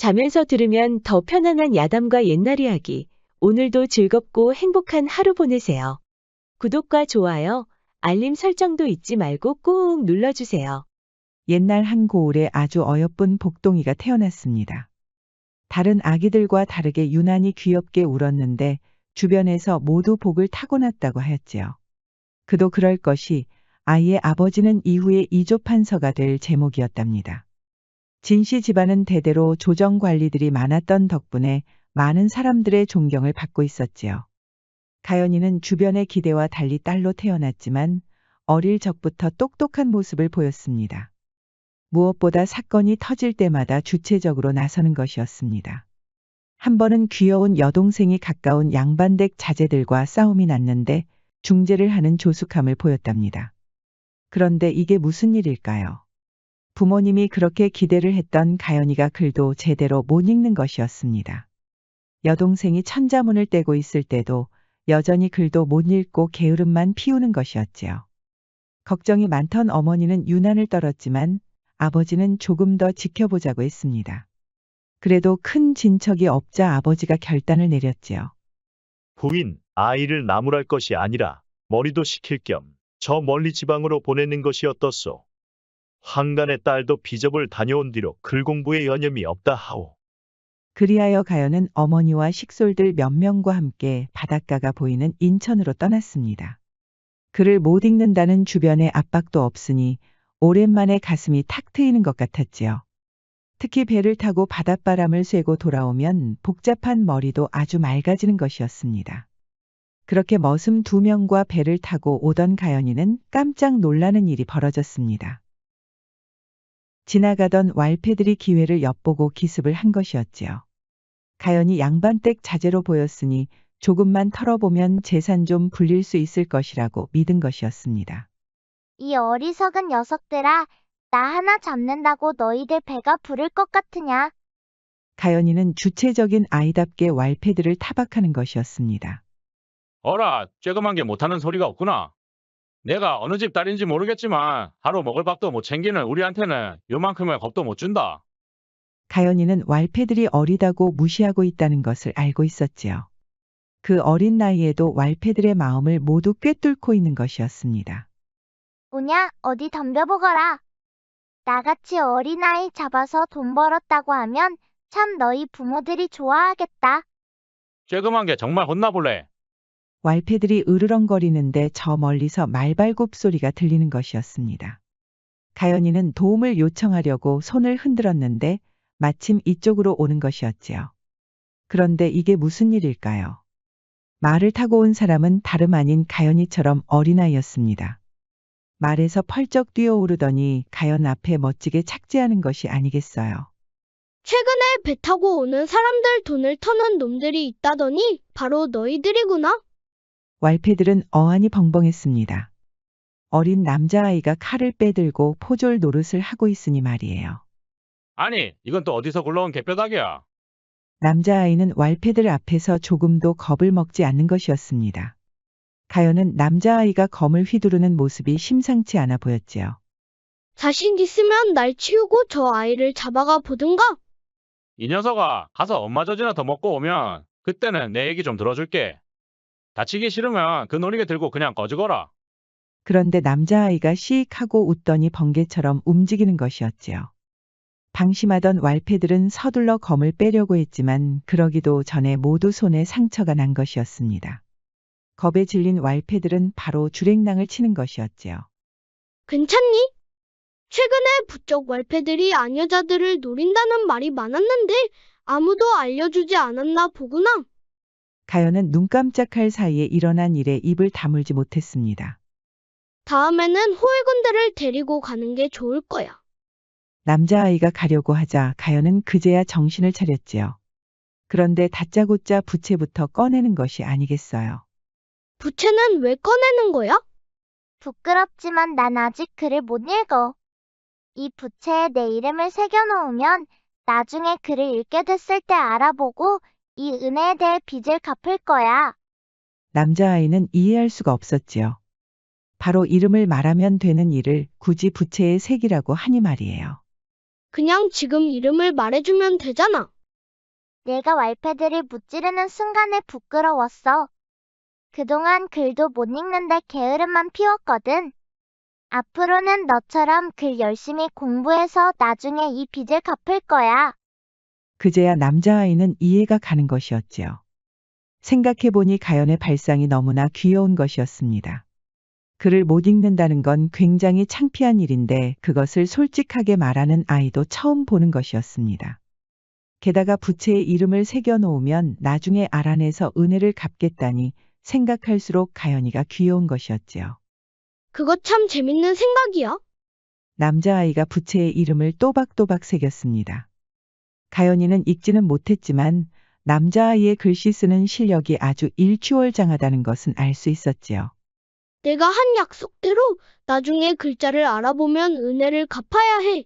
자면서 들으면 더 편안한 야담과 옛날 이야기. 오늘도 즐겁고 행복한 하루 보내세요. 구독과 좋아요, 알림 설정도 잊지 말고 꾹 눌러주세요. 옛날 한 고을에 아주 어여쁜 복동이가 태어났습니다. 다른 아기들과 다르게 유난히 귀엽게 울었는데 주변에서 모두 복을 타고났다고 하였지요. 그도 그럴 것이 아이의 아버지는 이후에 이조판서가 될 제목이었답니다. 진씨 집안은 대대로 조정 관리들이 많았던 덕분에 많은 사람들의 존경을 받고 있었지요. 가연이는 주변의 기대와 달리 딸로 태어났지만 어릴 적부터 똑똑한 모습을 보였습니다. 무엇보다 사건이 터질 때마다 주체적으로 나서는 것이었습니다. 한 번은 귀여운 여동생이 가까운 양반댁 자제들과 싸움이 났는데 중재를 하는 조숙함을 보였답니다. 그런데 이게 무슨 일일까요? 부모님이 그렇게 기대를 했던 가연이가 글도 제대로 못 읽는 것이었습니다. 여동생이 천자문을 떼고 있을 때도 여전히 글도 못 읽고 게으름만 피우는 것이었지요. 걱정이 많던 어머니는 유난을 떨었지만 아버지는 조금 더 지켜보자고 했습니다. 그래도 큰 진척이 없자 아버지가 결단을 내렸지요. 부인, 아이를 나무랄 것이 아니라 머리도 식힐 겸 저 멀리 지방으로 보내는 것이 어떻소? 황간의 딸도 비접을 다녀온 뒤로 글 공부에 여념이 없다 하오. 그리하여 가연은 어머니와 식솔들 몇 명과 함께 바닷가가 보이는 인천으로 떠났습니다. 글을 못 읽는다는 주변의 압박도 없으니 오랜만에 가슴이 탁 트이는 것 같았지요. 특히 배를 타고 바닷바람을 쐬고 돌아오면 복잡한 머리도 아주 맑아지는 것이었습니다. 그렇게 머슴 2명과 배를 타고 오던 가연이는 깜짝 놀라는 일이 벌어졌습니다. 지나가던 왈패들이 기회를 엿보고 기습을 한 것이었지요. 가연이 양반댁 자제로 보였으니 조금만 털어보면 재산 좀 불릴 수 있을 것이라고 믿은 것이었습니다. 이 어리석은 녀석들아, 나 하나 잡는다고 너희들 배가 부를 것 같으냐? 가연이는 주체적인 아이답게 왈패들을 타박하는 것이었습니다. 어라, 쬐그만 게 못하는 소리가 없구나. 내가 어느 집 딸인지 모르겠지만 하루 먹을 밥도 못 챙기는 우리한테는 요만큼의 겁도 못 준다. 가연이는 왈패들이 어리다고 무시하고 있다는 것을 알고 있었지요. 그 어린 나이에도 왈패들의 마음을 모두 꿰뚫고 있는 것이었습니다. 오냐, 어디 덤벼보거라. 나같이 어린아이 잡아서 돈 벌었다고 하면 참 너희 부모들이 좋아하겠다. 쬐그만 게 정말 혼나볼래. 왈패들이 으르렁거리는데 저 멀리서 말발굽 소리가 들리는 것이었습니다. 가연이는 도움을 요청하려고 손을 흔들었는데 마침 이쪽으로 오는 것이었지요. 그런데 이게 무슨 일일까요? 말을 타고 온 사람은 다름 아닌 가연이처럼 어린아이였습니다. 말에서 펄쩍 뛰어오르더니 가연 앞에 멋지게 착지하는 것이 아니겠어요. 최근에 배 타고 오는 사람들 돈을 터는 놈들이 있다더니 바로 너희들이구나. 왈패들은 어안이 벙벙했습니다. 어린 남자아이가 칼을 빼들고 포졸 노릇을 하고 있으니 말이에요. 아니, 이건 또 어디서 굴러온 개뼈다귀야. 남자아이는 왈패들 앞에서 조금도 겁을 먹지 않는 것이었습니다. 가연은 남자아이가 검을 휘두르는 모습이 심상치 않아 보였지요. 자신 있으면 날 치우고 저 아이를 잡아가 보든가. 이 녀석아, 가서 엄마 젖이나 더 먹고 오면 그때는 내 얘기 좀 들어줄게. 다치기 싫으면 그 노리개 들고 그냥 꺼지거라. 그런데 남자아이가 시익하고 웃더니 번개처럼 움직이는 것이었지요. 방심하던 왈패들은 서둘러 검을 빼려고 했지만 그러기도 전에 모두 손에 상처가 난 것이었습니다. 겁에 질린 왈패들은 바로 주랭랑을 치는 것이었지요. 괜찮니? 최근에 부쩍 왈패들이 아녀자들을 노린다는 말이 많았는데 아무도 알려주지 않았나 보구나. 가연은 눈 깜짝할 사이에 일어난 일에 입을 다물지 못했습니다. 다음에는 호위군대를 데리고 가는 게 좋을 거야. 남자아이가 가려고 하자 가연은 그제야 정신을 차렸지요. 그런데 다짜고짜 부채부터 꺼내는 것이 아니겠어요. 부채는 왜 꺼내는 거야? 부끄럽지만 난 아직 글을 못 읽어. 이 부채에 내 이름을 새겨놓으면 나중에 글을 읽게 됐을 때 알아보고 이 은혜에 대해 빚을 갚을 거야. 남자아이는 이해할 수가 없었지요. 바로 이름을 말하면 되는 일을 굳이 부채에 새기라고 하니 말이에요. 그냥 지금 이름을 말해주면 되잖아. 내가 왈패들을 무찌르는 순간에 부끄러웠어. 그동안 글도 못 읽는데 게으름만 피웠거든. 앞으로는 너처럼 글 열심히 공부해서 나중에 이 빚을 갚을 거야. 그제야 남자아이는 이해가 가는 것이었지요. 생각해보니 가연의 발상이 너무나 귀여운 것이었습니다. 글을 못 읽는다는 건 굉장히 창피한 일인데 그것을 솔직하게 말하는 아이도 처음 보는 것이었습니다. 게다가 부채에 이름을 새겨 놓으면 나중에 알아내서 은혜를 갚겠다니 생각할수록 가연이가 귀여운 것이었지요. 그거 참 재밌는 생각이야. 남자아이가 부채에 이름을 또박또박 새겼습니다. 가연이는 읽지는 못했지만 남자아이의 글씨 쓰는 실력이 아주 일취월장하다는 것은 알 수 있었지요. 내가 한 약속대로 나중에 글자를 알아보면 은혜를 갚아야 해.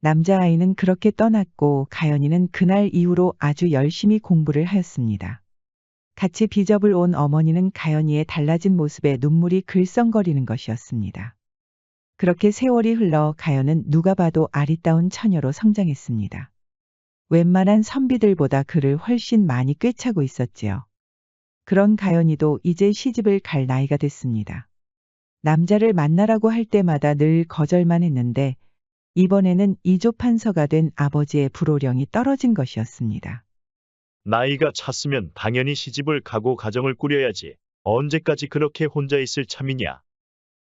남자아이는 그렇게 떠났고 가연이는 그날 이후로 아주 열심히 공부를 하였습니다. 같이 비접을 온 어머니는 가연이의 달라진 모습에 눈물이 글썽거리는 것이었습니다. 그렇게 세월이 흘러 가연은 누가 봐도 아리따운 처녀로 성장했습니다. 웬만한 선비들보다 글을 훨씬 많이 꿰차고 있었지요. 그런 가연이도 이제 시집을 갈 나이가 됐습니다. 남자를 만나라고 할 때마다 늘 거절만 했는데 이번에는 이조판서가 된 아버지의 불호령이 떨어진 것이었습니다. 나이가 찼으면 당연히 시집을 가고 가정을 꾸려야지. 언제까지 그렇게 혼자 있을 참이냐.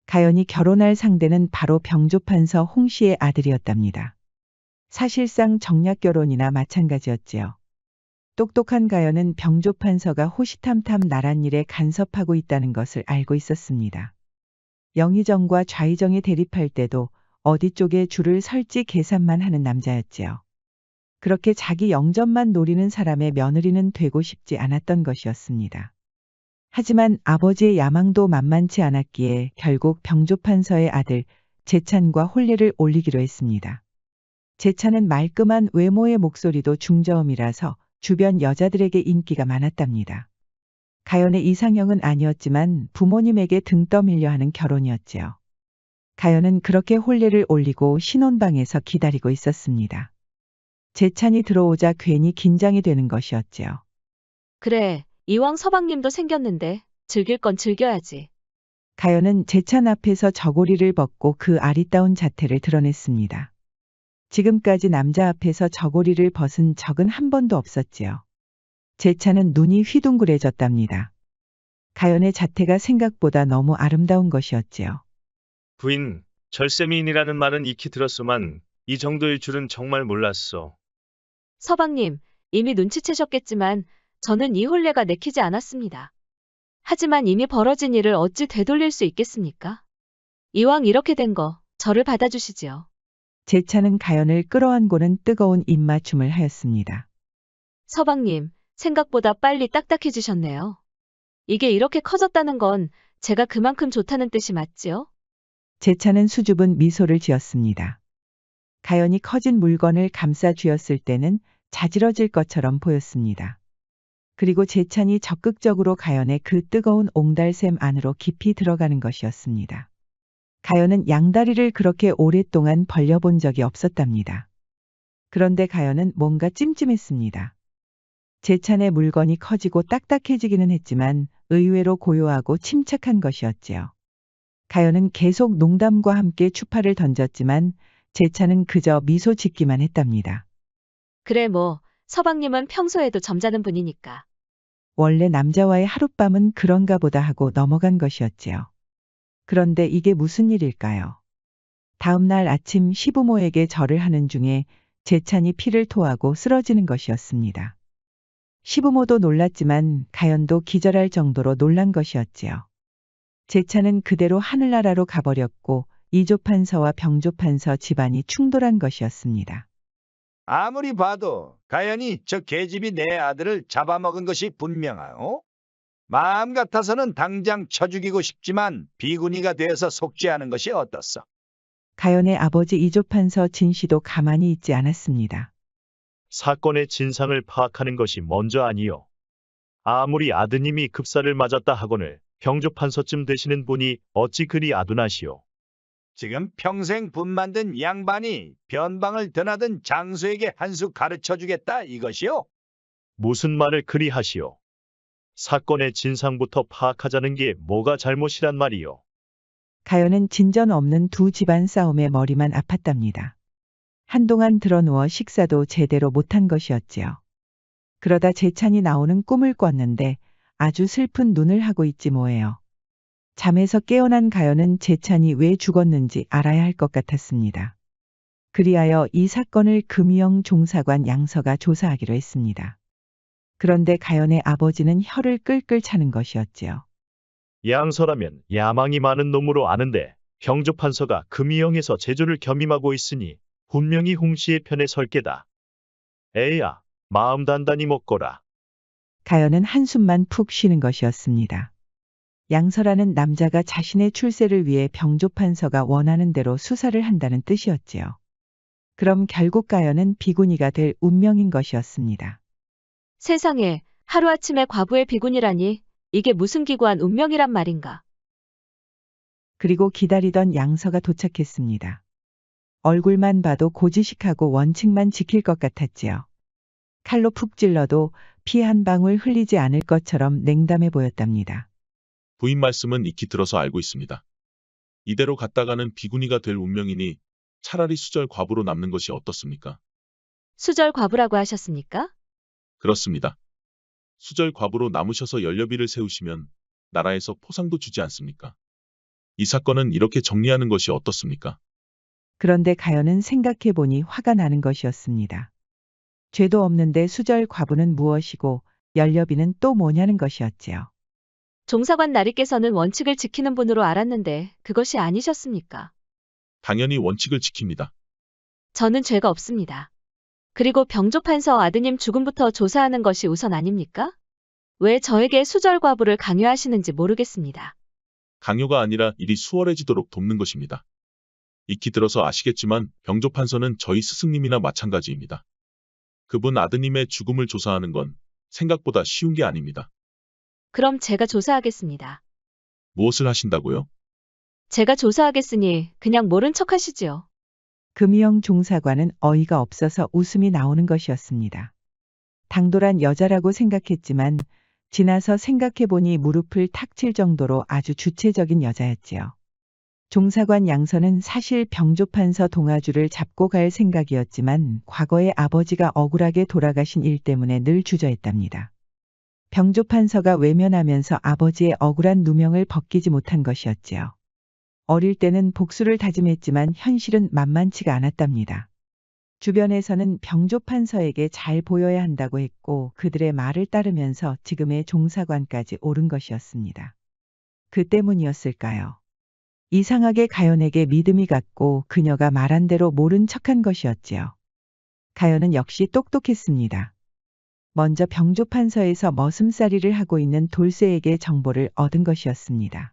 가연이 결혼할 상대는 바로 병조판서 홍씨의 아들이었답니다. 사실상 정략결혼이나 마찬가지였지요. 똑똑한 가연은 병조판서가 호시탐탐 나란 일에 간섭하고 있다는 것을 알고 있었습니다. 영의정과 좌의정이 대립할 때도 어디 쪽에 줄을 설지 계산만 하는 남자였지요. 그렇게 자기 영전만 노리는 사람의 며느리는 되고 싶지 않았던 것이었습니다. 하지만 아버지의 야망도 만만치 않았기에 결국 병조판서의 아들 재찬과 혼례를 올리기로 했습니다. 재찬은 말끔한 외모의 목소리도 중저음이라서 주변 여자들에게 인기가 많았답니다. 가연의 이상형은 아니었지만 부모님에게 등 떠밀려 하는 결혼이었지요. 가연은 그렇게 혼례를 올리고 신혼방에서 기다리고 있었습니다. 재찬이 들어오자 괜히 긴장이 되는 것이었지요. 그래, 이왕 서방님도 생겼는데 즐길 건 즐겨야지. 가연은 재찬 앞에서 저고리를 벗고 그 아리따운 자태를 드러냈습니다. 지금까지 남자 앞에서 저고리를 벗은 적은 한 번도 없었지요. 재찬은 눈이 휘둥그레졌답니다. 가연의 자태가 생각보다 너무 아름다운 것이었지요. 부인, 절세미인이라는 말은 익히 들었소만 이 정도일 줄은 정말 몰랐소. 서방님, 이미 눈치채셨겠지만 저는 이 혼례가 내키지 않았습니다. 하지만 이미 벌어진 일을 어찌 되돌릴 수 있겠습니까? 이왕 이렇게 된 거 저를 받아주시지요. 재찬은 가연을 끌어안고는 뜨거운 입맞춤을 하였습니다. 서방님, 생각보다 빨리 딱딱해지셨네요. 이게 이렇게 커졌다는 건 제가 그만큼 좋다는 뜻이 맞지요? 재찬은 수줍은 미소를 지었습니다. 가연이 커진 물건을 감싸 쥐었을 때는 자지러질 것처럼 보였습니다. 그리고 재찬이 적극적으로 가연의 그 뜨거운 옹달샘 안으로 깊이 들어가는 것이었습니다. 가연은 양다리를 그렇게 오랫동안 벌려본 적이 없었답니다. 그런데 가연은 뭔가 찜찜했습니다. 재찬의 물건이 커지고 딱딱해지기는 했지만 의외로 고요하고 침착한 것이었지요. 가연은 계속 농담과 함께 추파를 던졌지만 재찬은 그저 미소 짓기만 했답니다. 그래 뭐, 서방님은 평소에도 점잖은 분이니까. 원래 남자와의 하룻밤은 그런가 보다 하고 넘어간 것이었지요. 그런데 이게 무슨 일일까요? 다음 날 아침 시부모에게 절을 하는 중에 재찬이 피를 토하고 쓰러지는 것이었습니다. 시부모도 놀랐지만 가연도 기절할 정도로 놀란 것이었지요. 재찬은 그대로 하늘나라로 가버렸고 이조판서와 병조판서 집안이 충돌한 것이었습니다. 아무리 봐도 가연이 저 계집이 내 아들을 잡아먹은 것이 분명하오. 마음 같아서는 당장 쳐 죽이고 싶지만 비구니가 되어서 속지 않은 것이 어떻소? 가연의 아버지 이조판서 진씨도 가만히 있지 않았습니다. 사건의 진상을 파악하는 것이 먼저 아니요. 아무리 아드님이 급사를 맞았다 하거늘 병조판서쯤 되시는 분이 어찌 그리 아둔하시오. 지금 평생 분 만든 양반이 변방을 드나든 장수에게 한 수 가르쳐 주겠다 이것이요? 무슨 말을 그리 하시오. 사건의 진상부터 파악하자는 게 뭐가 잘못이란 말이오. 가연은 진전 없는 두 집안 싸움에 머리만 아팠답니다. 한동안 드러누워 식사도 제대로 못한 것이었지요. 그러다 재찬이 나오는 꿈을 꿨는데 아주 슬픈 눈을 하고 있지 뭐예요. 잠에서 깨어난 가연은 재찬이 왜 죽었는지 알아야 할 것 같았습니다. 그리하여 이 사건을 금이영 종사관 양서가 조사하기로 했습니다. 그런데 가연의 아버지는 혀를 끌끌 차는 것이었지요. 양서라면 야망이 많은 놈으로 아는데 병조판서가 금이영에서 제조를 겸임하고 있으니 분명히 홍씨의 편에 설 게다. 에야, 마음 단단히 먹거라. 가연은 한숨만 푹 쉬는 것이었습니다. 양서라는 남자가 자신의 출세를 위해 병조판서가 원하는 대로 수사를 한다는 뜻이었지요. 그럼 결국 가연은 비구니가 될 운명인 것이었습니다. 세상에, 하루아침에 과부의 비군이라니, 이게 무슨 기구한 운명이란 말인가. 그리고 기다리던 양서가 도착했습니다. 얼굴만 봐도 고지식하고 원칙만 지킬 것 같았지요. 칼로 푹 찔러도 피 한 방울 흘리지 않을 것처럼 냉담해 보였답니다. 부인 말씀은 익히 들어서 알고 있습니다. 이대로 갔다가는 비구니가 될 운명이니 차라리 수절 과부로 남는 것이 어떻습니까? 수절 과부라고 하셨습니까? 그렇습니다. 수절 과부로 남으셔서 연료비를 세우시면 나라에서 포상도 주지 않습니까? 이 사건은 이렇게 정리하는 것이 어떻습니까? 그런데 가연은 생각해 보니 화가 나는 것이었습니다. 죄도 없는데 수절 과부는 무엇이고 연료비는 또 뭐냐는 것이었지요. 종사관 나리께서는 원칙을 지키는 분으로 알았는데 그것이 아니셨습니까? 당연히 원칙을 지킵니다. 저는 죄가 없습니다. 그리고 병조판서 아드님 죽음부터 조사하는 것이 우선 아닙니까? 왜 저에게 수절 과부를 강요하시는지 모르겠습니다. 강요가 아니라 일이 수월해지도록 돕는 것입니다. 익히 들어서 아시겠지만 병조판서는 저희 스승님이나 마찬가지입니다. 그분 아드님의 죽음을 조사하는 건 생각보다 쉬운 게 아닙니다. 그럼 제가 조사하겠습니다. 무엇을 하신다고요? 제가 조사하겠으니 그냥 모른 척 하시지요. 금이영 종사관은 어이가 없어서 웃음이 나오는 것이었습니다. 당돌한 여자라고 생각했지만 지나서 생각해보니 무릎을 탁 칠 정도로 아주 주체적인 여자였지요. 종사관 양서는 사실 병조판서 동아주를 잡고 갈 생각이었지만 과거에 아버지가 억울하게 돌아가신 일 때문에 늘 주저했답니다. 병조판서가 외면하면서 아버지의 억울한 누명을 벗기지 못한 것이었지요. 어릴 때는 복수를 다짐했지만 현실은 만만치가 않았답니다. 주변에서는 병조판서에게 잘 보여야 한다고 했고 그들의 말을 따르면서 지금의 종사관까지 오른 것이었습니다. 그 때문이었을까요? 이상하게 가연에게 믿음이 갔고 그녀가 말한 대로 모른 척한 것이었지요. 가연은 역시 똑똑했습니다. 먼저 병조판서에서 머슴살이를 하고 있는 돌쇠에게 정보를 얻은 것이었습니다.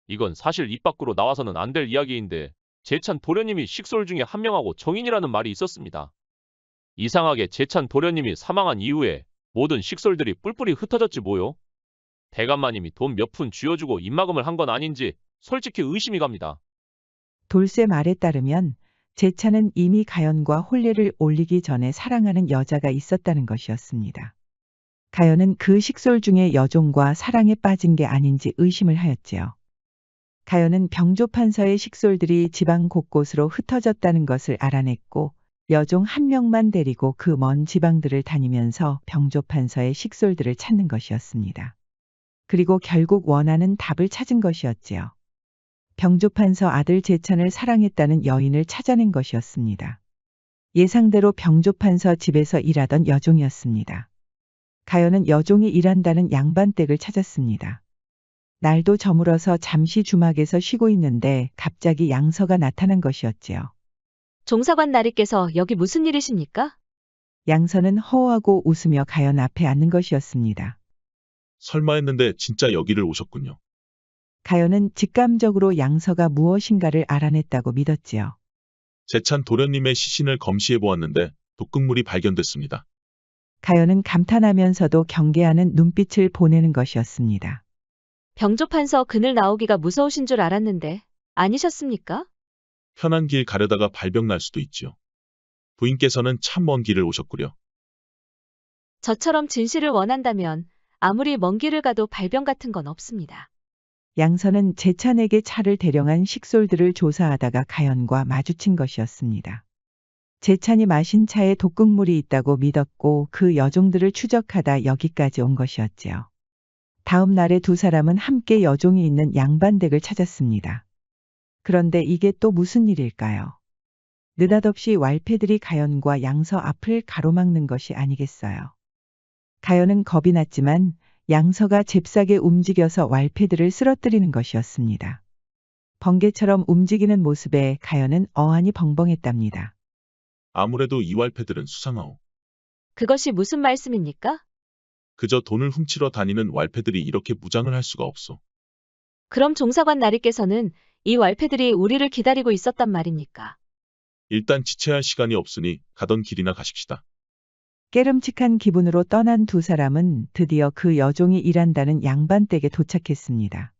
이건 사실 입 밖으로 나와서는 안 될 이야기인데 재찬 도련님이 식솔 중에 한 명하고 정인이라는 말이 있었습니다. 이상하게 재찬 도련님이 사망한 이후에 모든 식솔들이 뿔뿔이 흩어졌지 뭐요. 대감마님이 돈 몇 푼 쥐어주고 입막음을 한 건 아닌지 솔직히 의심이 갑니다. 돌쇠 말에 따르면 재찬은 이미 가연과 혼례를 올리기 전에 사랑하는 여자가 있었다는 것이었습니다. 가연은 그 식솔 중에 여종과 사랑에 빠진 게 아닌지 의심을 하였지요. 가연은 병조판서의 식솔들이 지방 곳곳으로 흩어졌다는 것을 알아냈고 여종 한 명만 데리고 그 먼 지방들을 다니면서 병조판서의 식솔들을 찾는 것이었습니다. 그리고 결국 원하는 답을 찾은 것이었지요. 병조판서 아들 재찬을 사랑했다는 여인을 찾아낸 것이었습니다. 예상대로 병조판서 집에서 일하던 여종이었습니다. 가연은 여종이 일한다는 양반댁을 찾았습니다. 날도 저물어서 잠시 주막에서 쉬고 있는데 갑자기 양서가 나타난 것이었지요. 종사관 나리께서 여기 무슨 일이십니까? 양서는 허허하고 웃으며 가연 앞에 앉는 것이었습니다. 설마 했는데 진짜 여기를 오셨군요. 가연은 직감적으로 양서가 무엇인가를 알아냈다고 믿었지요. 재찬 도련님의 시신을 검시해 보았는데 독극물이 발견됐습니다. 가연은 감탄하면서도 경계하는 눈빛을 보내는 것이었습니다. 병조판서 그늘 나오기가 무서우신 줄 알았는데 아니셨습니까? 편한 길 가려다가 발병 날 수도 있지요. 부인께서는 참 먼 길을 오셨구려. 저처럼 진실을 원한다면 아무리 먼 길을 가도 발병 같은 건 없습니다. 양선은 재찬에게 차를 대령한 식솔들을 조사하다가 가연과 마주친 것이었습니다. 재찬이 마신 차에 독극물이 있다고 믿었고 그 여종들을 추적하다 여기까지 온 것이었지요. 다음 날에 두 사람은 함께 여종이 있는 양반댁을 찾았습니다. 그런데 이게 또 무슨 일일까요? 느닷없이 왈패들이 가연과 양서 앞을 가로막는 것이 아니겠어요. 가연은 겁이 났지만 양서가 잽싸게 움직여서 왈패들을 쓰러뜨리는 것이었습니다. 번개처럼 움직이는 모습에 가연은 어안이 벙벙했답니다. 아무래도 이 왈패들은 수상하오. 그것이 무슨 말씀입니까? 그저 돈을 훔치러 다니는 왈패들이 이렇게 무장을 할 수가 없소. 그럼 종사관 나리께서는 이 왈패들이 우리를 기다리고 있었단 말입니까? 일단 지체할 시간이 없으니 가던 길이나 가십시다. 깨름칙한 기분으로 떠난 두 사람은 드디어 그 여종이 일한다는 양반댁에 도착했습니다.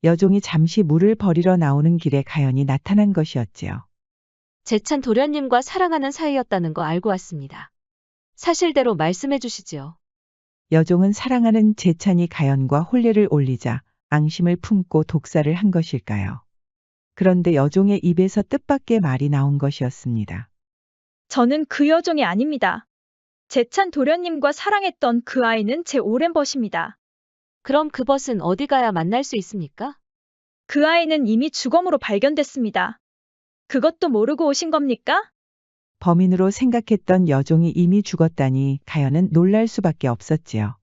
여종이 잠시 물을 버리러 나오는 길에 가연이 나타난 것이었지요. 재찬 도련님과 사랑하는 사이였다는 거 알고 왔습니다. 사실대로 말씀해 주시지요. 여종은 사랑하는 재찬이 가연과 혼례를 올리자 앙심을 품고 독사를 한 것일까요? 그런데 여종의 입에서 뜻밖의 말이 나온 것이었습니다. 저는 그 여종이 아닙니다. 재찬 도련님과 사랑했던 그 아이는 제 오랜 벗입니다. 그럼 그 벗은 어디 가야 만날 수 있습니까? 그 아이는 이미 주검으로 발견됐습니다. 그것도 모르고 오신 겁니까? 범인으로 생각했던 여종이 이미 죽었다니 가연은 놀랄 수밖에 없었지요.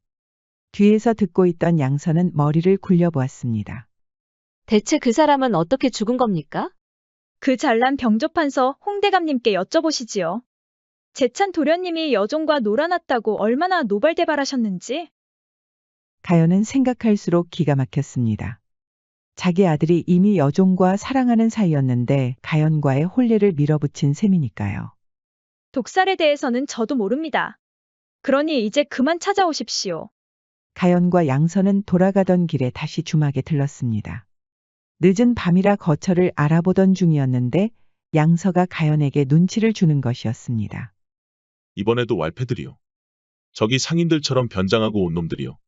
뒤에서 듣고 있던 양선은 머리를 굴려보았습니다. 대체 그 사람은 어떻게 죽은 겁니까? 그 잘난 병조판서 홍대감님께 여쭤보시지요. 재찬 도련님이 여종과 놀아났다고 얼마나 노발대발하셨는지. 가연은 생각할수록 기가 막혔습니다. 자기 아들이 이미 여종과 사랑하는 사이였는데 가연과의 혼례를 밀어붙인 셈이니까요. 독살에 대해서는 저도 모릅니다. 그러니 이제 그만 찾아오십시오. 가연과 양선은 돌아가던 길에 다시 주막에 들렀습니다. 늦은 밤이라 거처를 알아보던 중이었는데 양서가 가연에게 눈치를 주는 것이었습니다. 이번에도 왈패들이요. 저기 상인들처럼 변장하고 온 놈들이요.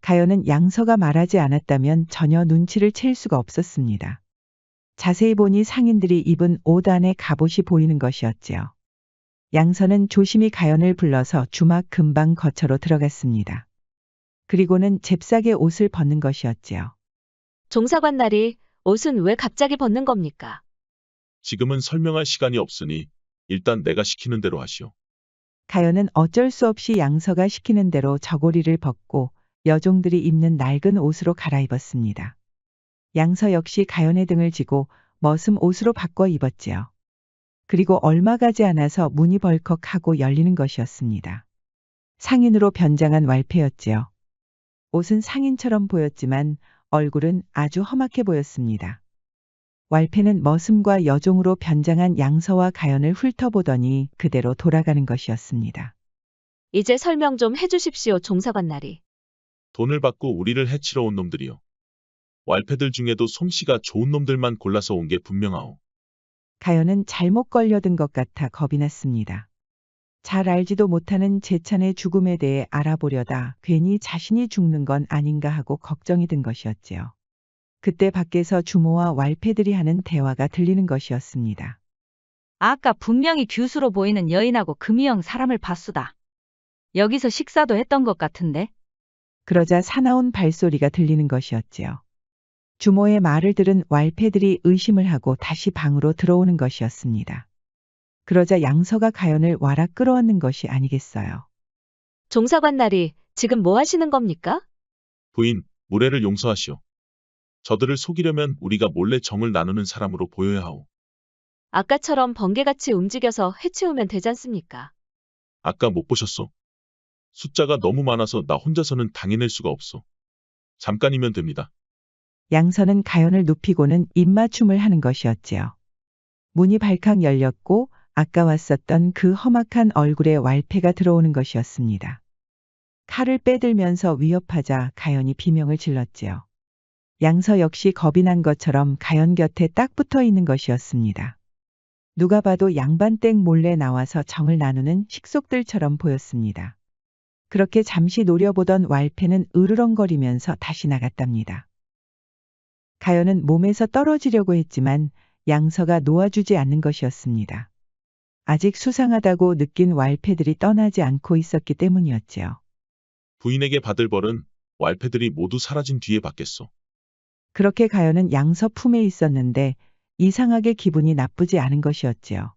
가연은 양서가 말하지 않았다면 전혀 눈치를 챌 수가 없었습니다. 자세히 보니 상인들이 입은 옷 안에 갑옷이 보이는 것이었지요. 양서는 조심히 가연을 불러서 주막 근방 거처로 들어갔습니다. 그리고는 잽싸게 옷을 벗는 것이었지요. 종사관 날이 옷은 왜 갑자기 벗는 겁니까? 지금은 설명할 시간이 없으니 일단 내가 시키는 대로 하시오. 가연은 어쩔 수 없이 양서가 시키는 대로 저고리를 벗고 여종들이 입는 낡은 옷으로 갈아입었습니다. 양서 역시 가연의 등을 지고 머슴 옷으로 바꿔 입었지요. 그리고 얼마 가지 않아서 문이 벌컥하고 열리는 것이었습니다. 상인으로 변장한 왈패였지요. 옷은 상인처럼 보였지만 얼굴은 아주 험악해 보였습니다. 왈패는 머슴과 여종으로 변장한 양서와 가연을 훑어보더니 그대로 돌아가는 것이었습니다. 이제 설명 좀 해주십시오, 종사관 날이. 돈을 받고 우리를 해치러 온 놈들이요. 왈패들 중에도 솜씨가 좋은 놈들만 골라서 온 게 분명하오. 가연은 잘못 걸려든 것 같아 겁이 났습니다. 잘 알지도 못하는 재찬의 죽음에 대해 알아보려다 괜히 자신이 죽는 건 아닌가 하고 걱정이 든 것이었지요. 그때 밖에서 주모와 왈패들이 하는 대화가 들리는 것이었습니다. 아까 분명히 규수로 보이는 여인하고 금이형 사람을 봤수다. 여기서 식사도 했던 것 같은데. 그러자 사나운 발소리가 들리는 것이었지요. 주모의 말을 들은 왈패들이 의심을 하고 다시 방으로 들어오는 것이었습니다. 그러자 양서가 가연을 와라 끌어안는 것이 아니겠어요. 종사관 날이 지금 뭐 하시는 겁니까? 부인, 무례를 용서하시오. 저들을 속이려면 우리가 몰래 정을 나누는 사람으로 보여야 하오. 아까처럼 번개같이 움직여서 해치우면 되지 않습니까? 아까 못 보셨소? 숫자가 너무 많아서 나 혼자서는 당해낼 수가 없소. 잠깐이면 됩니다. 양서는 가연을 눕히고는 입맞춤을 하는 것이었지요. 문이 발칵 열렸고 아까 왔었던 그 험악한 얼굴에 왈패가 들어오는 것이었습니다. 칼을 빼들면서 위협하자 가연이 비명을 질렀지요. 양서 역시 겁이 난 것처럼 가연 곁에 딱 붙어 있는 것이었습니다. 누가 봐도 양반댁 몰래 나와서 정을 나누는 식속들처럼 보였습니다. 그렇게 잠시 노려보던 왈패는 으르렁거리면서 다시 나갔답니다. 가연은 몸에서 떨어지려고 했지만 양서가 놓아주지 않는 것이었습니다. 아직 수상하다고 느낀 왈패들이 떠나지 않고 있었기 때문이었지요. 부인에게 받을 벌은 왈패들이 모두 사라진 뒤에 받겠소. 그렇게 가연은 양서 품에 있었는데 이상하게 기분이 나쁘지 않은 것이었지요.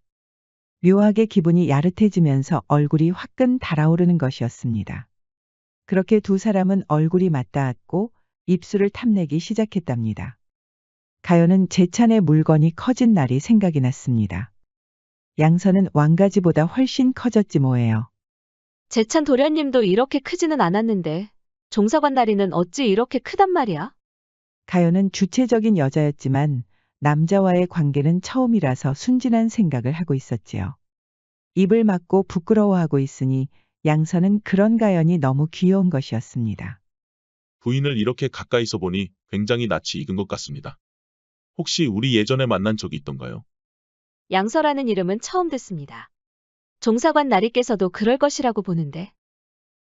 묘하게 기분이 야릇해지면서 얼굴이 화끈 달아오르는 것이었습니다. 그렇게 두 사람은 얼굴이 맞닿았고 입술을 탐내기 시작했답니다. 가연은 제찬의 물건이 커진 날이 생각이 났습니다. 양서는 왕가지보다 훨씬 커졌지 뭐예요. 제찬 도련님도 이렇게 크지는 않았는데 종사관 나리는 어찌 이렇게 크단 말이야? 가연은 주체적인 여자였지만 남자와의 관계는 처음이라서 순진한 생각을 하고 있었지요. 입을 막고 부끄러워하고 있으니 양서는 그런 가연이 너무 귀여운 것이었습니다. 부인을 이렇게 가까이서 보니 굉장히 낯이 익은 것 같습니다. 혹시 우리 예전에 만난 적이 있던가요? 양서라는 이름은 처음 듣습니다. 종사관 나리께서도 그럴 것이라고 보는데.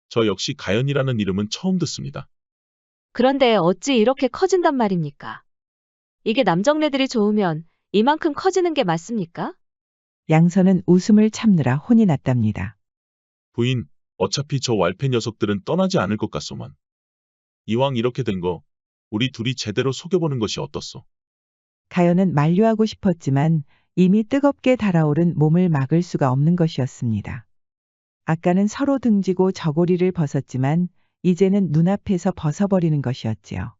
저 역시 가연이라는 이름은 처음 듣습니다. 그런데 어찌 이렇게 커진단 말입니까? 이게 남정네들이 좋으면 이만큼 커지는 게 맞습니까? 양서는 웃음을 참느라 혼이 났답니다. 부인, 어차피 저 왈패 녀석들은 떠나지 않을 것 같소만. 이왕 이렇게 된 거, 우리 둘이 제대로 속여보는 것이 어떻소? 가연은 만류하고 싶었지만 이미 뜨겁게 달아오른 몸을 막을 수가 없는 것이었습니다. 아까는 서로 등지고 저고리를 벗었지만 이제는 눈앞에서 벗어버리는 것이었지요.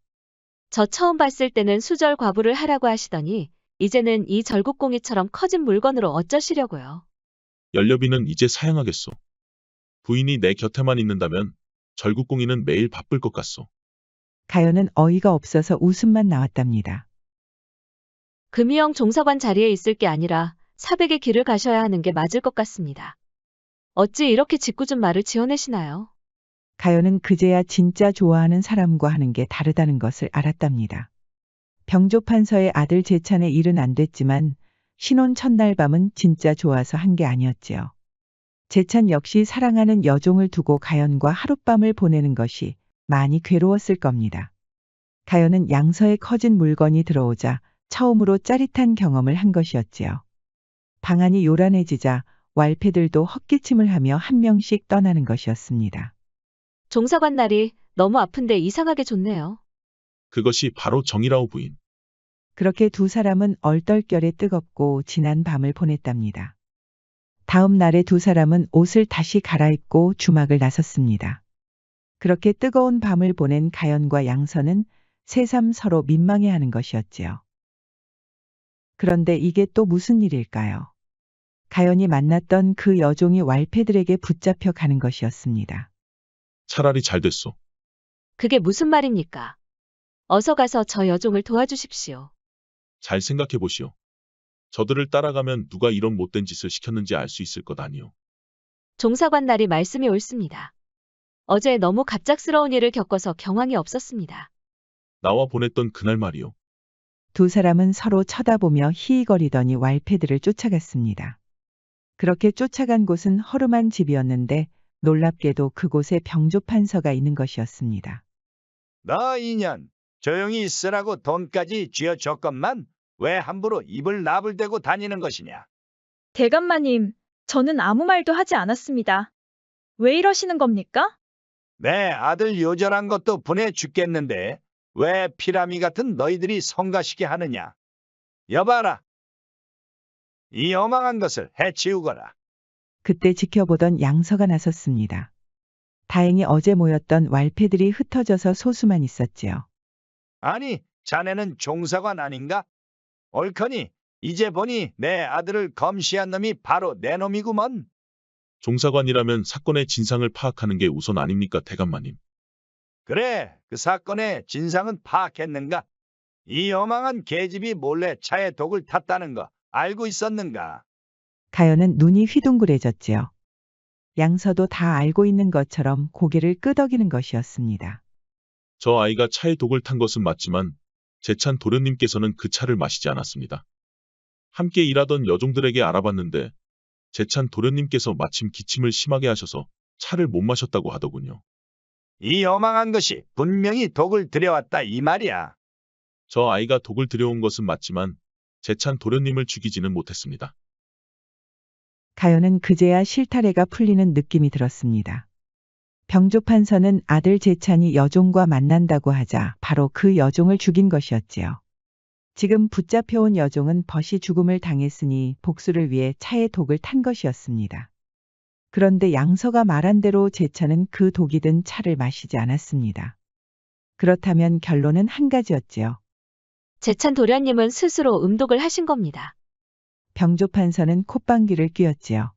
저 처음 봤을 때는 수절 과부를 하라고 하시더니 이제는 이 절국공이처럼 커진 물건으로 어쩌시려고요. 연료비는 이제 사양하겠소. 부인이 내 곁에만 있는다면 절국공이는 매일 바쁠 것 같소. 가연은 어이가 없어서 웃음만 나왔답니다. 금이영 종사관 자리에 있을 게 아니라 사백의 길을 가셔야 하는 게 맞을 것 같습니다. 어찌 이렇게 짓궂은 말을 지어내시나요? 가연은 그제야 진짜 좋아하는 사람과 하는 게 다르다는 것을 알았답니다. 병조판서의 아들 제찬의 일은 안 됐지만 신혼 첫날 밤은 진짜 좋아서 한 게 아니었지요. 제찬 역시 사랑하는 여종을 두고 가연과 하룻밤을 보내는 것이 많이 괴로웠을 겁니다. 가연은 양서에 커진 물건이 들어오자 처음으로 짜릿한 경험을 한 것이었지요. 방안이 요란해지자 왈패들도 헛기침을 하며 한 명씩 떠나는 것이었습니다. 종사관 날이 너무 아픈데 이상하게 좋네요. 그것이 바로 정이라오 부인. 그렇게 두 사람은 얼떨결에 뜨겁고 지난 밤을 보냈답니다. 다음 날에 두 사람은 옷을 다시 갈아입고 주막을 나섰습니다. 그렇게 뜨거운 밤을 보낸 가연과 양서는 새삼 서로 민망해하는 것이었지요. 그런데 이게 또 무슨 일일까요? 가연이 만났던 그 여종이 왈패들에게 붙잡혀 가는 것이었습니다. 차라리 잘 됐소. 그게 무슨 말입니까? 어서 가서 저 여종을 도와주십시오. 잘 생각해 보시오. 저들을 따라가면 누가 이런 못된 짓을 시켰는지 알 수 있을 것 아니오. 종사관 날이 말씀이 옳습니다. 어제 너무 갑작스러운 일을 겪어서 경황이 없었습니다. 나와 보냈던 그날 말이오. 두 사람은 서로 쳐다보며 희희거리더니 왈패들을 쫓아갔습니다. 그렇게 쫓아간 곳은 허름한 집이었는데 놀랍게도 그곳에 병조판서가 있는 것이었습니다. 너 인연, 조용히 있으라고 돈까지 쥐어줬건만 왜 함부로 입을 나불대고 다니는 것이냐? 대감마님, 저는 아무 말도 하지 않았습니다. 왜 이러시는 겁니까? 내 아들 요절한 것도 분해 죽겠는데 왜 피라미 같은 너희들이 성가시게 하느냐? 여봐라. 이 어망한 것을 해치우거라. 그때 지켜보던 양서가 나섰습니다. 다행히 어제 모였던 왈패들이 흩어져서 소수만 있었지요. 아니, 자네는 종사관 아닌가? 옳거니 이제 보니 내 아들을 검시한 놈이 바로 내 놈이구먼. 종사관이라면 사건의 진상을 파악하는 게 우선 아닙니까, 대감마님? 그래, 그 사건의 진상은 파악했는가? 이 어망한 계집이 몰래 차에 독을 탔다는 거 알고 있었는가? 가연은 눈이 휘둥그레졌지요. 양서도 다 알고 있는 것처럼 고개를 끄덕이는 것이었습니다. 저 아이가 차에 독을 탄 것은 맞지만 제찬 도련님께서는 그 차를 마시지 않았습니다. 함께 일하던 여종들에게 알아봤는데 제찬 도련님께서 마침 기침을 심하게 하셔서 차를 못 마셨다고 하더군요. 이 어망한 것이 분명히 독을 들여왔다 이 말이야. 저 아이가 독을 들여온 것은 맞지만 제찬 도련님을 죽이지는 못했습니다. 가연은 그제야 실타래가 풀리는 느낌이 들었습니다. 병조판서는 아들 제찬이 여종과 만난다고 하자 바로 그 여종을 죽인 것이었지요. 지금 붙잡혀온 여종은 벗이 죽음을 당했으니 복수를 위해 차에 독을 탄 것이었습니다. 그런데 양서가 말한 대로 제찬은 그 독이 든 차를 마시지 않았습니다. 그렇다면 결론은 한 가지였지요. 제찬 도련님은 스스로 음독을 하신 겁니다. 병조판서는 콧방귀를 뀌었지요.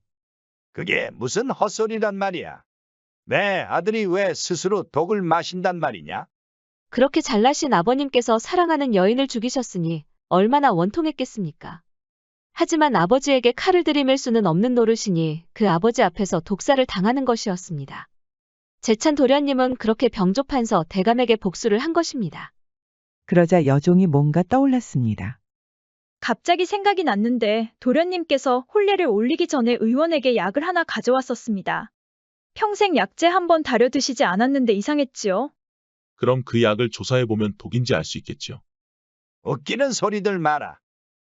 그게 무슨 헛소리란 말이야. 내 아들이 왜 스스로 독을 마신단 말이냐? 그렇게 잘나신 아버님께서 사랑하는 여인을 죽이셨으니 얼마나 원통했겠습니까? 하지만 아버지에게 칼을 들이밀 수는 없는 노릇이니 그 아버지 앞에서 독살을 당하는 것이었습니다. 제찬 도련님은 그렇게 병조판서 대감에게 복수를 한 것입니다. 그러자 여종이 뭔가 떠올랐습니다. 갑자기 생각이 났는데 도련님께서 혼례를 올리기 전에 의원에게 약을 하나 가져왔었습니다. 평생 약재 한번 다려 드시지 않았는데 이상했지요. 그럼 그 약을 조사해보면 독인지 알 수 있겠지요. 웃기는 소리들 마라.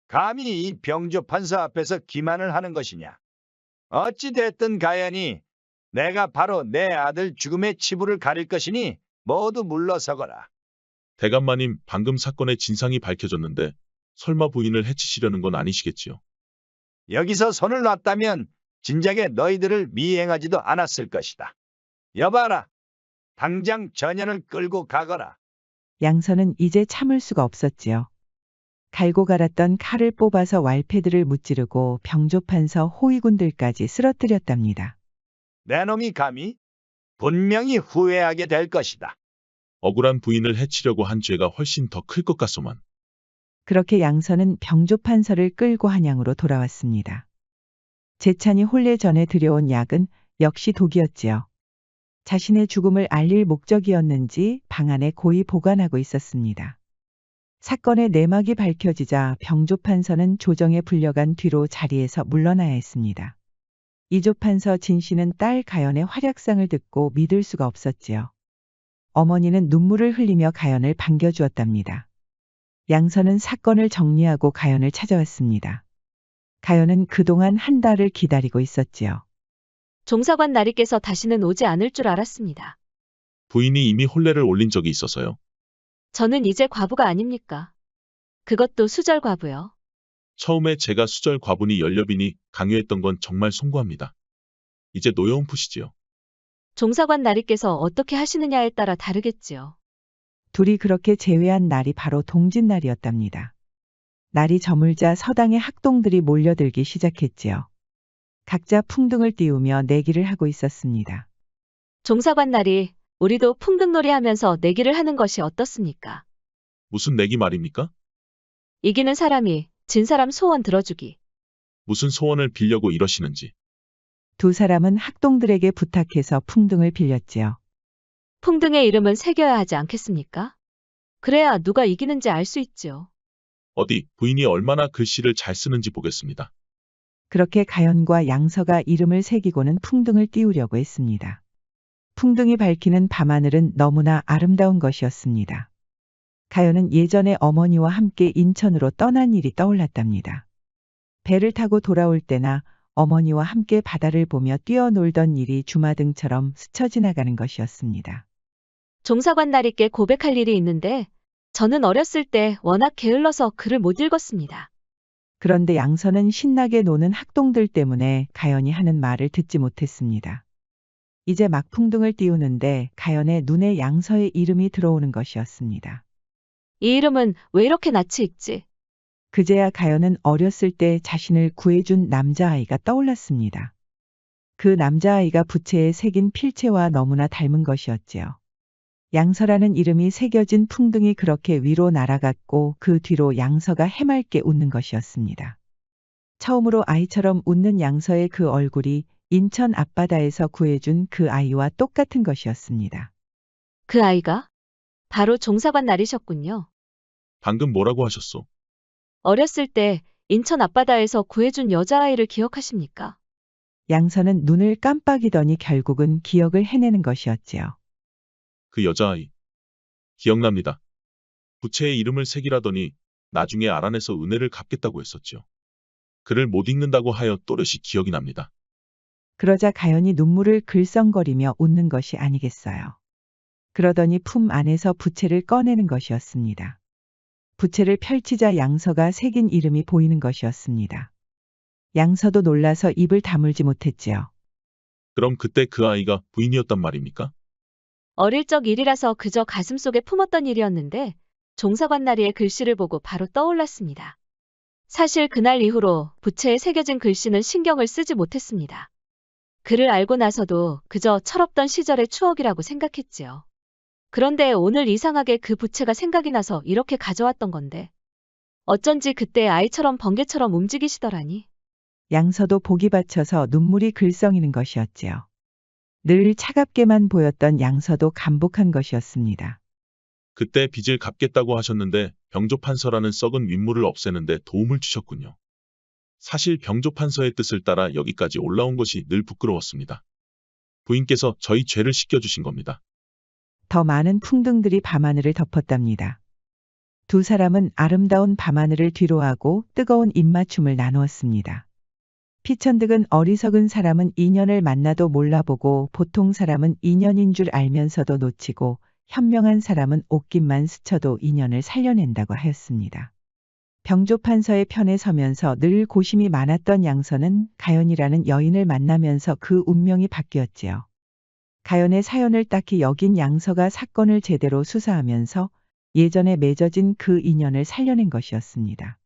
감히 이 병조판서 앞에서 기만을 하는 것이냐? 어찌 됐든 가연이 내가 바로 내 아들 죽음의 치부를 가릴 것이니 모두 물러서거라. 대감마님, 방금 사건의 진상이 밝혀졌는데 설마 부인을 해치시려는 건 아니시겠지요? 여기서 손을 놨다면 진작에 너희들을 미행하지도 않았을 것이다. 여봐라. 당장 전현을 끌고 가거라. 양서는 이제 참을 수가 없었지요. 갈고 갈았던 칼을 뽑아서 왈패들을 무찌르고 병조판서 호위군들까지 쓰러뜨렸답니다. 내 놈이 감히 분명히 후회하게 될 것이다. 억울한 부인을 해치려고 한 죄가 훨씬 더 클 것 같소만. 그렇게 양서는 병조판서를 끌고 한양으로 돌아왔습니다. 제찬이 혼례 전에 들여온 약은 역시 독이었지요. 자신의 죽음을 알릴 목적이었는지 방 안에 고이 보관하고 있었습니다. 사건의 내막이 밝혀지자 병조판서는 조정에 불려간 뒤로 자리에서 물러나야 했습니다. 이조판서 진씨는 딸 가연의 활약상을 듣고 믿을 수가 없었지요. 어머니는 눈물을 흘리며 가연을 반겨주었답니다. 양서는 사건을 정리하고 가연을 찾아왔습니다. 가연은 그동안 한 달을 기다리고 있었지요. 종사관 나리께서 다시는 오지 않을 줄 알았습니다. 부인이 이미 혼례를 올린 적이 있어서요. 저는 이제 과부가 아닙니까? 그것도 수절 과부요. 처음에 제가 수절 과분이 연렵이니 강요했던 건 정말 송구합니다. 이제 노여움 푸시지요. 종사관 나리께서 어떻게 하시느냐에 따라 다르겠지요. 둘이 그렇게 재회한 날이 바로 동짓날이었답니다. 날이 저물자 서당의 학동들이 몰려들기 시작했지요. 각자 풍등을 띄우며 내기를 하고 있었습니다. 종사관 나리, 우리도 풍등놀이 하면서 내기를 하는 것이 어떻습니까? 무슨 내기 말입니까? 이기는 사람이 진 사람 소원 들어주기. 무슨 소원을 빌려고 이러시는지. 두 사람은 학동들에게 부탁해서 풍등을 빌렸지요. 풍등의 이름은 새겨야 하지 않겠습니까? 그래야 누가 이기는지 알 수 있지요. 어디 부인이 얼마나 글씨를 잘 쓰는지 보겠습니다. 그렇게 가연과 양서가 이름을 새기고는 풍등을 띄우려고 했습니다. 풍등이 밝히는 밤하늘은 너무나 아름다운 것이었습니다. 가연은 예전에 어머니와 함께 인천으로 떠난 일이 떠올랐답니다. 배를 타고 돌아올 때나 어머니와 함께 바다를 보며 뛰어놀던 일이 주마등처럼 스쳐 지나가는 것이었습니다. 종사관 나리께 고백할 일이 있는데 저는 어렸을 때 워낙 게을러서 글을 못 읽었습니다. 그런데 양서는 신나게 노는 학동들 때문에 가연이 하는 말을 듣지 못했습니다. 이제 막 풍등을 띄우는데 가연의 눈에 양서의 이름이 들어오는 것이었습니다. 이 이름은 왜 이렇게 낯이 익지? 그제야 가연은 어렸을 때 자신을 구해준 남자아이가 떠올랐습니다. 그 남자아이가 부채에 새긴 필체와 너무나 닮은 것이었지요. 양서라는 이름이 새겨진 풍등이 그렇게 위로 날아갔고 그 뒤로 양서가 해맑게 웃는 것이었습니다. 처음으로 아이처럼 웃는 양서의 그 얼굴이 인천 앞바다에서 구해준 그 아이와 똑같은 것이었습니다. 그 아이가? 바로 종사관 나리셨군요. 방금 뭐라고 하셨소? 어렸을 때 인천 앞바다에서 구해준 여자아이를 기억하십니까? 양서는 눈을 깜빡이더니 결국은 기억을 해내는 것이었지요. 그 여자아이. 기억납니다. 부채에 이름을 새기라더니 나중에 알아내서 은혜를 갚겠다고 했었지요. 글을 못 읽는다고 하여 또렷이 기억이 납니다. 그러자 가연이 눈물을 글썽거리며 웃는 것이 아니겠어요. 그러더니 품 안에서 부채를 꺼내는 것이었습니다. 부채를 펼치자 양서가 새긴 이름이 보이는 것이었습니다. 양서도 놀라서 입을 다물지 못했지요. 그럼 그때 그 아이가 부인이었단 말입니까? 어릴 적 일이라서 그저 가슴속에 품었던 일이었는데 종사관 나리의 글씨를 보고 바로 떠올랐습니다. 사실 그날 이후로 부채에 새겨진 글씨는 신경을 쓰지 못했습니다. 글을 알고 나서도 그저 철없던 시절의 추억이라고 생각했지요. 그런데 오늘 이상하게 그 부채가 생각이 나서 이렇게 가져왔던 건데 어쩐지 그때 아이처럼 번개처럼 움직이시더라니. 양서도 복이 받쳐서 눈물이 글썽이는 것이었지요. 늘 차갑게만 보였던 양서도 감복한 것이었습니다. 그때 빚을 갚겠다고 하셨는데 병조판서라는 썩은 윗물을 없애는데 도움을 주셨군요. 사실 병조판서의 뜻을 따라 여기까지 올라온 것이 늘 부끄러웠습니다. 부인께서 저희 죄를 씻겨주신 겁니다. 더 많은 풍등들이 밤하늘을 덮었답니다. 두 사람은 아름다운 밤하늘을 뒤로하고 뜨거운 입맞춤을 나누었습니다. 피천득은 어리석은 사람은 인연을 만나도 몰라보고 보통 사람은 인연인 줄 알면서도 놓치고 현명한 사람은 옷깃만 스쳐도 인연을 살려낸다고 하였습니다. 병조판서의 편에 서면서 늘 고심이 많았던 양서는 가연이라는 여인을 만나면서 그 운명이 바뀌었지요. 가연의 사연을 딱히 여긴 양서가 사건을 제대로 수사하면서 예전에 맺어진 그 인연을 살려낸 것이었습니다.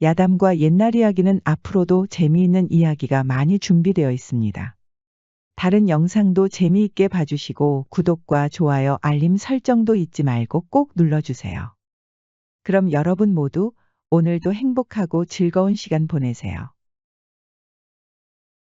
야담과 옛날 이야기는 앞으로도 재미있는 이야기가 많이 준비되어 있습니다. 다른 영상도 재미있게 봐주시고 구독과 좋아요, 알림 설정도 잊지 말고 꼭 눌러주세요. 그럼 여러분 모두 오늘도 행복하고 즐거운 시간 보내세요.